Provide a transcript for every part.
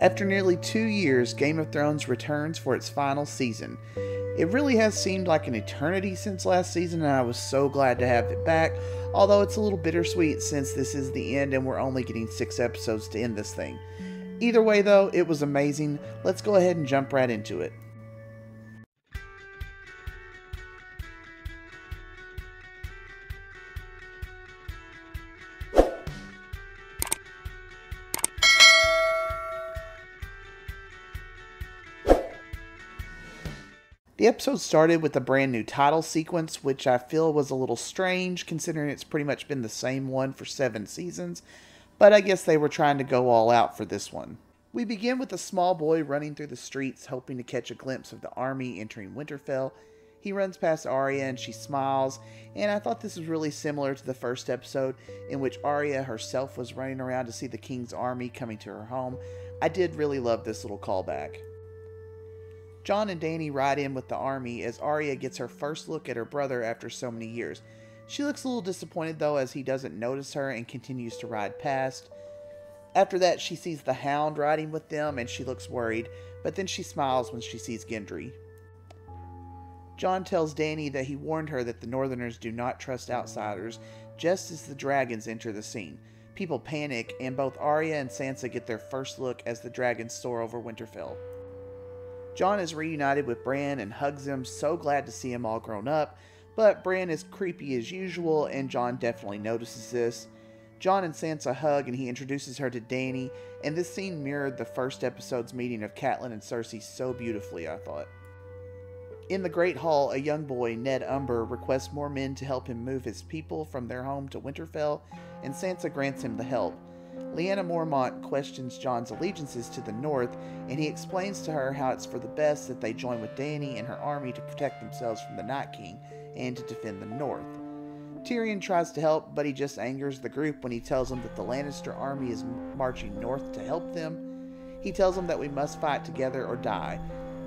After nearly 2 years, Game of Thrones returns for its final season. It really has seemed like an eternity since last season, and I was so glad to have it back, although it's a little bittersweet since this is the end and we're only getting 6 episodes to end this thing. Either way though, it was amazing. Let's go ahead and jump right into it. The episode started with a brand new title sequence, which I feel was a little strange considering it's pretty much been the same one for 7 seasons, but I guess they were trying to go all out for this one. We begin with a small boy running through the streets hoping to catch a glimpse of the army entering Winterfell. He runs past Arya and she smiles, and I thought this was really similar to the first episode in which Arya herself was running around to see the king's army coming to her home. I did really love this little callback. Jon and Daenerys ride in with the army as Arya gets her first look at her brother after so many years. She looks a little disappointed though as he doesn't notice her and continues to ride past. After that she sees the Hound riding with them and she looks worried, but then she smiles when she sees Gendry. Jon tells Dany that he warned her that the Northerners do not trust outsiders just as the dragons enter the scene. People panic and both Arya and Sansa get their first look as the dragons soar over Winterfell. Jon is reunited with Bran and hugs him, so glad to see him all grown up, but Bran is creepy as usual and Jon definitely notices this. Jon and Sansa hug and he introduces her to Dany, and this scene mirrored the first episode's meeting of Catelyn and Cersei so beautifully, I thought. In the Great Hall, a young boy, Ned Umber, requests more men to help him move his people from their home to Winterfell, and Sansa grants him the help. Lyanna Mormont questions Jon's allegiances to the north, and he explains to her how it's for the best that they join with Dany and her army to protect themselves from the Night King and to defend the north. Tyrion tries to help, but he just angers the group when he tells them that the Lannister army is marching north to help them. He tells them that we must fight together or die,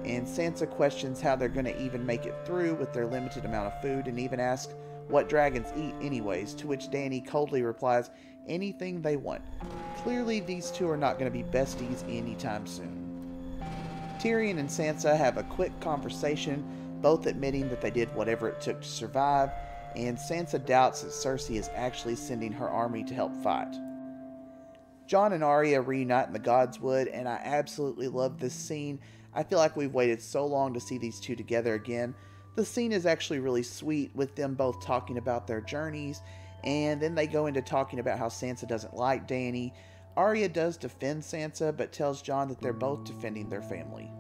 and Sansa questions how they're going to even make it through with their limited amount of food and even asks what dragons eat anyways, to which Dany coldly replies, anything they want. Clearly these two are not going to be besties anytime soon. Tyrion and Sansa have a quick conversation, both admitting that they did whatever it took to survive, and Sansa doubts that Cersei is actually sending her army to help fight. Jon and Arya reunite in the Godswood, and I absolutely love this scene. I feel like we've waited so long to see these two together again. The scene is actually really sweet with them both talking about their journeys, and then they go into talking about how Sansa doesn't like Dany. Arya does defend Sansa, but tells Jon that they're both defending their family.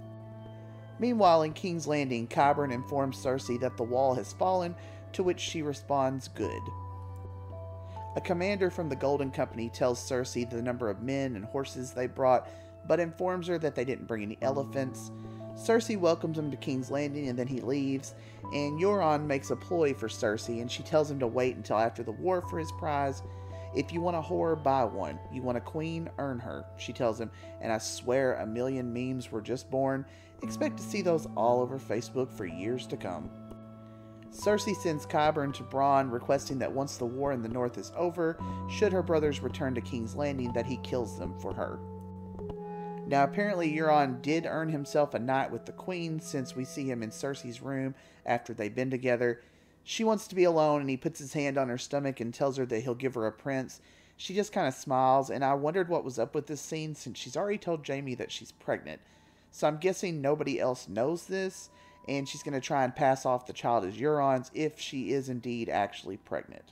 Meanwhile, in King's Landing, Qyburn informs Cersei that the wall has fallen, to which she responds, good. A commander from the Golden Company tells Cersei the number of men and horses they brought, but informs her that they didn't bring any elephants. Cersei welcomes him to King's Landing and then he leaves, and Euron makes a ploy for Cersei and she tells him to wait until after the war for his prize. If you want a whore, buy one. You want a queen, earn her, she tells him, and I swear a million memes were just born. Expect to see those all over Facebook for years to come. Cersei sends Qyburn to Bronn requesting that once the war in the north is over, should her brothers return to King's Landing, that he kills them for her. Now apparently Euron did earn himself a night with the queen since we see him in Cersei's room after they've been together. She wants to be alone and he puts his hand on her stomach and tells her that he'll give her a prince. She just kind of smiles, and I wondered what was up with this scene since she's already told Jaime that she's pregnant. So I'm guessing nobody else knows this, and she's going to try and pass off the child as Euron's if she is indeed actually pregnant.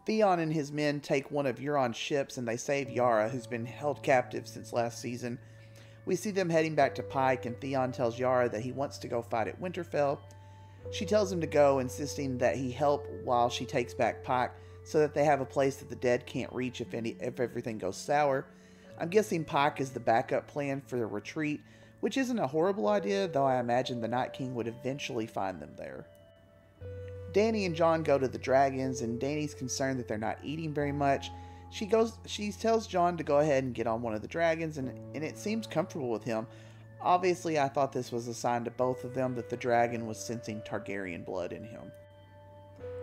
Theon and his men take one of Euron's ships and they save Yara, who's been held captive since last season. We see them heading back to Pike, and Theon tells Yara that he wants to go fight at Winterfell. She tells him to go, insisting that he help while she takes back Pike so that they have a place that the dead can't reach if everything goes sour. I'm guessing Pike is the backup plan for the retreat, which isn't a horrible idea, though I imagine the Night King would eventually find them there. Dany and Jon go to the dragons, and Dany's concerned that they're not eating very much. She tells Jon to go ahead and get on one of the dragons, and it seems comfortable with him. Obviously, I thought this was a sign to both of them that the dragon was sensing Targaryen blood in him.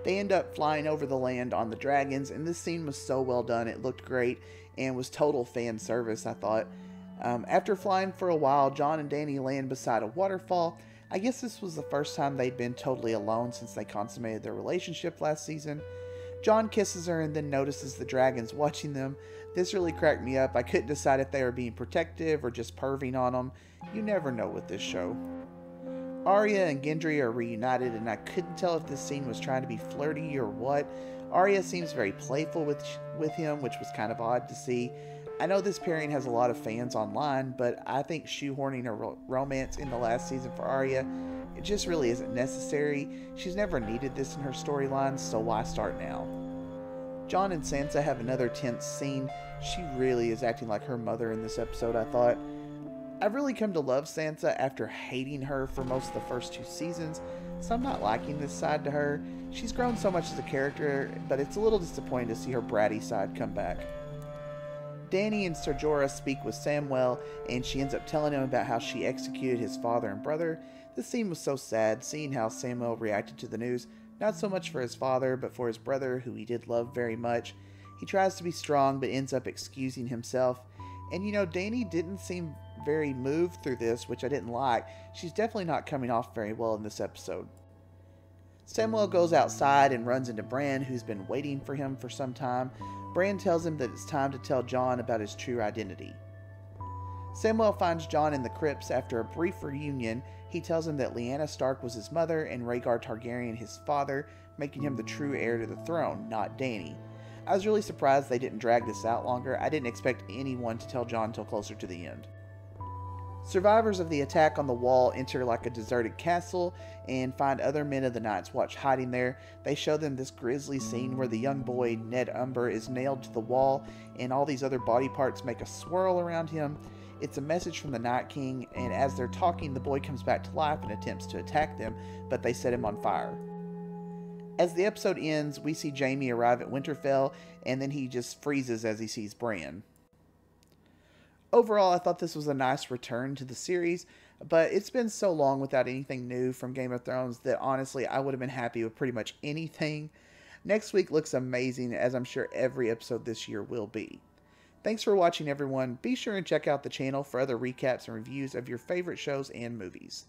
They end up flying over the land on the dragons, and this scene was so well done. It looked great and was total fan service, I thought. After flying for a while, Jon and Dany land beside a waterfall. I guess this was the first time they'd been totally alone since they consummated their relationship last season. Jon kisses her and then notices the dragons watching them. This really cracked me up. I couldn't decide if they were being protective or just perving on them. You never know with this show. Arya and Gendry are reunited, and I couldn't tell if this scene was trying to be flirty or what. Arya seems very playful with him, which was kind of odd to see. I know this pairing has a lot of fans online, but I think shoehorning a romance in the last season for Arya, it just really isn't necessary. She's never needed this in her storylines, so why start now? Jon and Sansa have another tense scene. She really is acting like her mother in this episode, I thought. I've really come to love Sansa after hating her for most of the first 2 seasons, so I'm not liking this side to her. She's grown so much as a character, but it's a little disappointing to see her bratty side come back. Dany and Ser Jorah speak with Samwell, and she ends up telling him about how she executed his father and brother. This scene was so sad, seeing how Samwell reacted to the news, not so much for his father, but for his brother, who he did love very much. He tries to be strong, but ends up excusing himself. And Dany didn't seem very moved through this, which I didn't like. She's definitely not coming off very well in this episode. Samwell goes outside and runs into Bran, who's been waiting for him for some time. Bran tells him that it's time to tell Jon about his true identity. Samwell finds Jon in the crypts after a brief reunion. He tells him that Lyanna Stark was his mother and Rhaegar Targaryen his father, making him the true heir to the throne, not Dany. I was really surprised they didn't drag this out longer. I didn't expect anyone to tell Jon until closer to the end. Survivors of the attack on the wall enter like a deserted castle and find other men of the Night's Watch hiding there. They show them this grisly scene where the young boy Ned Umber is nailed to the wall and all these other body parts make a swirl around him. It's a message from the Night King, and as they're talking, the boy comes back to life and attempts to attack them, but they set him on fire. As the episode ends, we see Jaime arrive at Winterfell, and then he just freezes as he sees Bran. Overall, I thought this was a nice return to the series, but it's been so long without anything new from Game of Thrones that honestly I would have been happy with pretty much anything. Next week looks amazing, as I'm sure every episode this year will be. Thanks for watching, everyone. Be sure and check out the channel for other recaps and reviews of your favorite shows and movies.